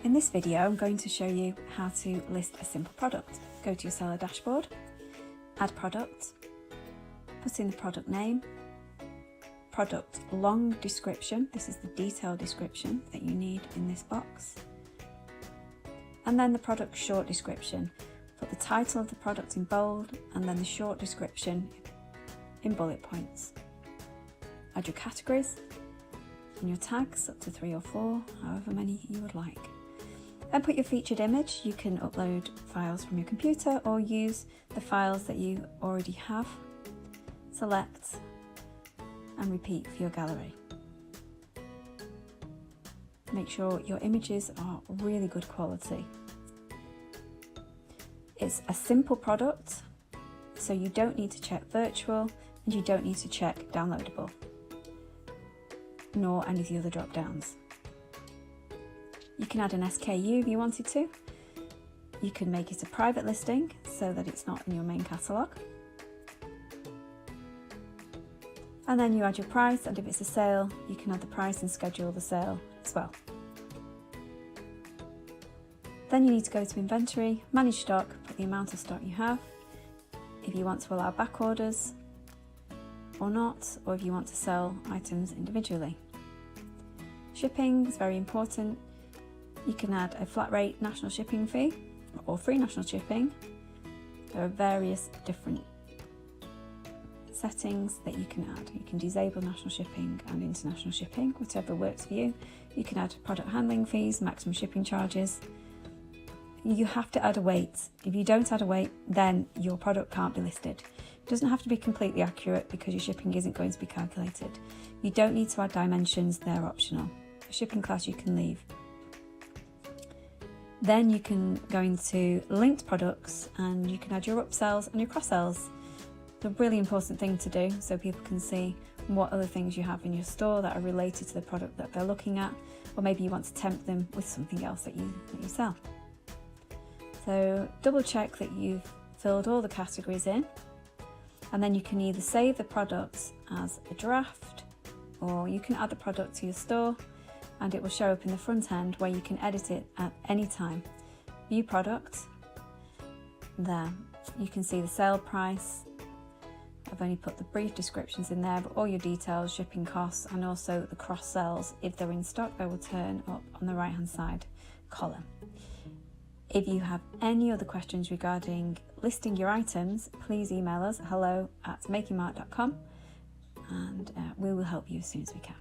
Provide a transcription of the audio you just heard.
In this video, I'm going to show you how to list a simple product. Go to your seller dashboard, add product, put in the product name, product long description, this is the detailed description that you need in this box, and then the product short description. Put the title of the product in bold and then the short description in bullet points. Add your categories and your tags, up to 3 or 4, however many you would like. Then put your featured image. You can upload files from your computer or use the files that you already have. Select and repeat for your gallery. Make sure your images are really good quality. It's a simple product, so you don't need to check virtual and you don't need to check downloadable, nor any of the other drop downs. You can add an SKU if you wanted to. You can make it a private listing so that it's not in your main catalogue. And then you add your price, and if it's a sale, you can add the price and schedule the sale as well. Then you need to go to inventory, manage stock, put the amount of stock you have, if you want to allow back orders or not, or if you want to sell items individually. Shipping is very important. You can add a flat rate national shipping fee or free national shipping. There are various different settings that you can add. You can disable national shipping and international shipping, whatever works for you. You can add product handling fees, maximum shipping charges. You have to add a weight. If you don't add a weight, then your product can't be listed. It doesn't have to be completely accurate because your shipping isn't going to be calculated. You don't need to add dimensions, they're optional. A shipping class you can leave. Then you can go into linked products and you can add your upsells and your cross-sells. It's a really important thing to do so people can see what other things you have in your store that are related to the product that they're looking at, or maybe you want to tempt them with something else that you sell. So double check that you've filled all the categories in, and then you can either save the product as a draft or you can add the product to your store and it will show up in the front end where you can edit it at any time. View product, there you can see the sale price. I've only put the brief descriptions in there, but all your details, shipping costs, and also the cross sells, if they're in stock, they will turn up on the right hand side column. If you have any other questions regarding listing your items, please email us hello@makingmart.com and we will help you as soon as we can.